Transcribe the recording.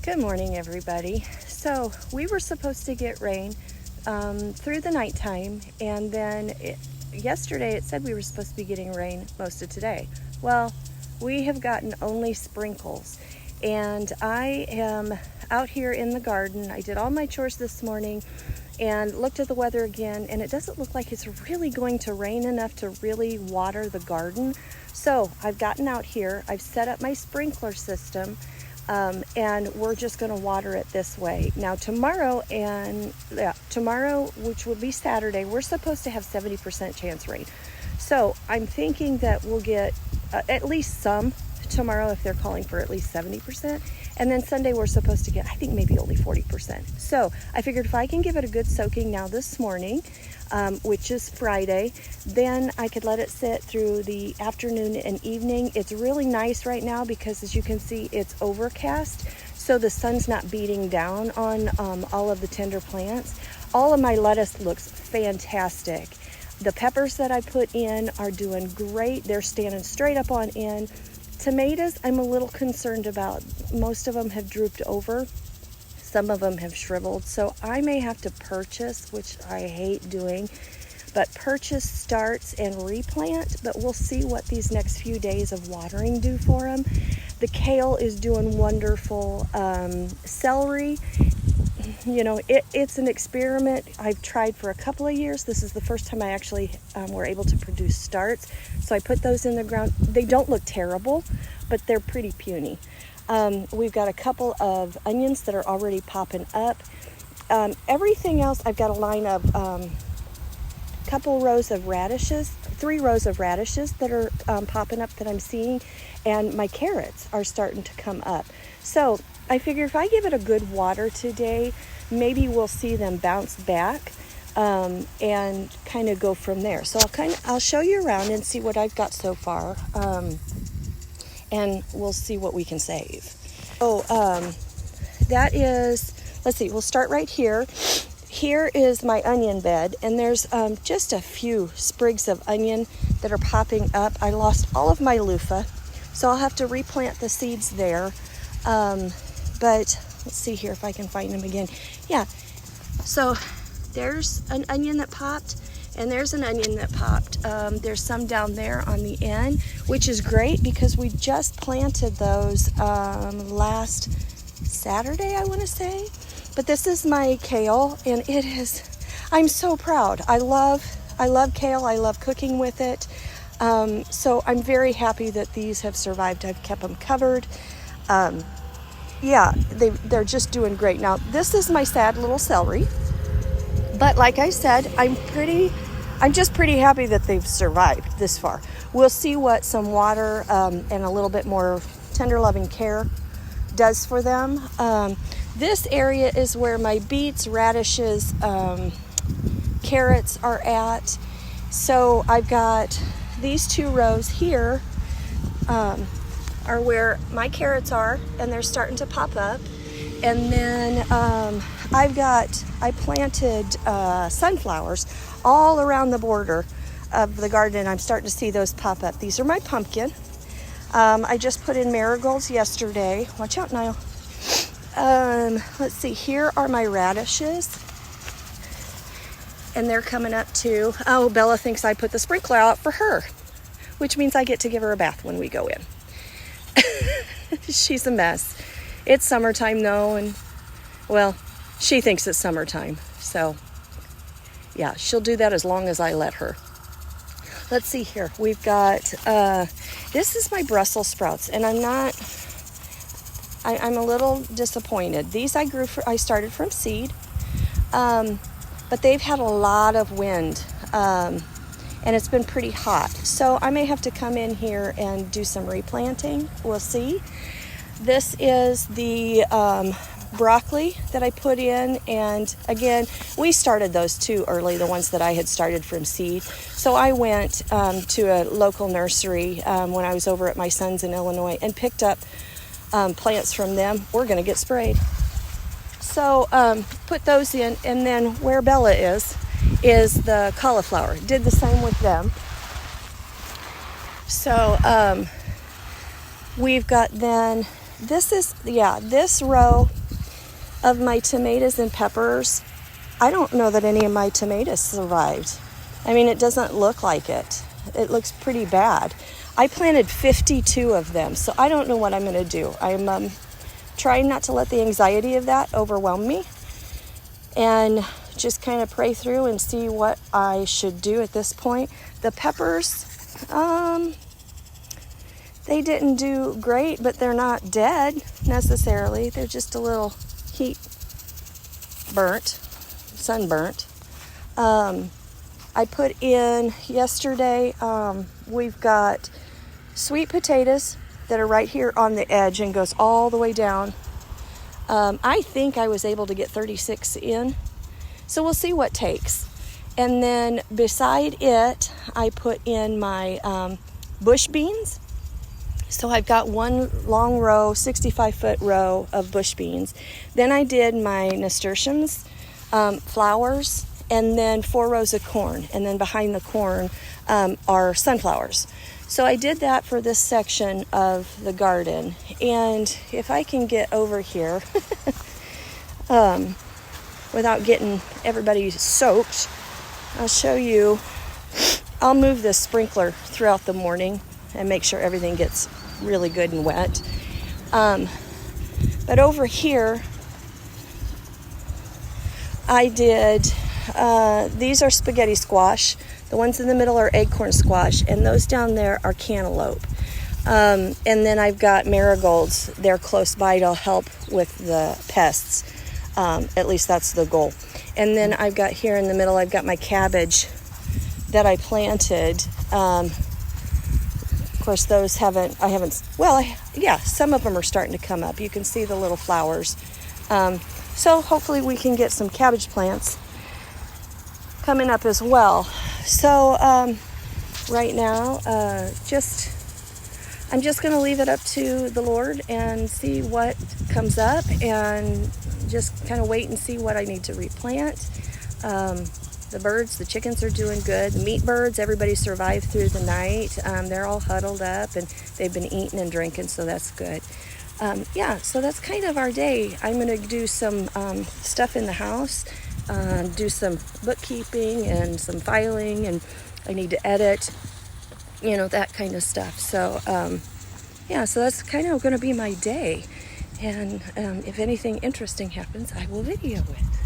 Good morning, everybody. So we were supposed to get rain through the nighttime, and then yesterday it said we were supposed to be getting rain most of today. Well, we have gotten only sprinkles, and I am out here in the garden. I did all my chores this morning and looked at the weather again, and it doesn't look like it's really going to rain enough to really water the garden. So I've gotten out here, I've set up my sprinkler system, and we're just going to water it this way. Now tomorrow, which will be Saturday, we're supposed to have 70% chance rain. So I'm thinking that we'll get at least some tomorrow if they're calling for at least 70%. And then Sunday we're supposed to get, I think, maybe only 40%. So I figured if I can give it a good soaking now this morning, which is Friday, then I could let it sit through the afternoon and evening. It's really nice right now because, as you can see, it's overcast, so the sun's not beating down on all of the tender plants. All of my lettuce looks fantastic. The peppers that I put in are doing great. They're standing straight up on end. Tomatoes, I'm a little concerned about. Most of them have drooped over. Some of them have shriveled. So I may have to purchase, which I hate doing, but purchase starts and replant. But we'll see what these next few days of watering do for them. The kale is doing wonderful. Celery, it's an experiment I've tried for a couple of years. This is the first time I actually were able to produce starts. So I put those in the ground. They don't look terrible, but they're pretty puny. We've got a couple of onions that are already popping up. Everything else, I've got a line of couple rows of radishes, 3 rows of radishes that are popping up that I'm seeing, and my carrots are starting to come up. So I figure if I give it a good water today, maybe we'll see them bounce back and kind of go from there. So I'll show you around and see what I've got so far, and we'll see what we can save. That is, let's see, we'll start right here. Here is my onion bed, and there's just a few sprigs of onion that are popping up. I lost all of my loofah, so I'll have to replant the seeds there. But let's see here if I can find them again. Yeah, so there's an onion that popped, and there's an onion that popped. There's some down there on the end, which is great because we just planted those last Saturday, I want to say. But this is my kale, and I'm so proud. I love kale. I love cooking with it. So I'm very happy that these have survived. I've kept them covered. They're just doing great. Now, this is my sad little celery. But like I said, I'm just pretty happy that they've survived this far. We'll see what some water and a little bit more tender loving care does for them. This area is where my beets, radishes, carrots are at. So I've got these 2 rows here are where my carrots are, and they're starting to pop up. And then I planted sunflowers all around the border of the garden, and I'm starting to see those pop up. These are my pumpkin. I just put in marigolds yesterday. Watch out, Niall. Let's see, here are my radishes, and they're coming up too. Oh, Bella thinks I put the sprinkler out for her, which means I get to give her a bath when we go in. She's a mess. It's summertime though, and well, she thinks it's summertime, so yeah, she'll do that as long as I let her. Let's see here. We've got this is my Brussels sprouts, and I'm a little disappointed. These I started from seed, but they've had a lot of wind, and it's been pretty hot. So I may have to come in here and do some replanting. We'll see. This is the broccoli that I put in, and again, we started those too early, the ones that I had started from seed. So I went to a local nursery when I was over at my son's in Illinois and picked up plants from them. We're going to get sprayed. So put those in, and then where Bella is the cauliflower. Did the same with them. So we've got then this row of my tomatoes and peppers, I don't know that any of my tomatoes survived. I mean, it doesn't look like it. It looks pretty bad. I planted 52 of them, so I don't know what I'm going to do. I'm trying not to let the anxiety of that overwhelm me, and just kind of pray through and see what I should do at this point. The peppers, they didn't do great, but they're not dead necessarily. They're just a little sunburnt. I put in yesterday, we've got sweet potatoes that are right here on the edge and goes all the way down. I think I was able to get 36 in, so we'll see what takes. And then beside it, I put in my bush beans. So I've got one long row, 65-foot row of bush beans. Then I did my nasturtiums, flowers, and then 4 rows of corn. And then behind the corn are sunflowers. So I did that for this section of the garden. And if I can get over here without getting everybody soaked, I'll show you. I'll move this sprinkler throughout the morning and make sure everything gets really good and wet. But over here, I did, these are spaghetti squash. The ones in the middle are acorn squash, and those down there are cantaloupe. And then I've got marigolds. They're close by to help with the pests. At least that's the goal. And then I've got here in the middle, I've got my cabbage that I planted. Of course, those some of them are starting to come up. You can see the little flowers. So hopefully we can get some cabbage plants coming up as well. So right now, I'm just going to leave it up to the Lord and see what comes up, and just kind of wait and see what I need to replant. The birds, the chickens are doing good. The meat birds, everybody survived through the night. They're all huddled up and they've been eating and drinking, so that's good. So that's kind of our day. I'm going to do some stuff in the house, do some bookkeeping and some filing, and I need to edit, that kind of stuff. So, so that's kind of going to be my day. And if anything interesting happens, I will video it.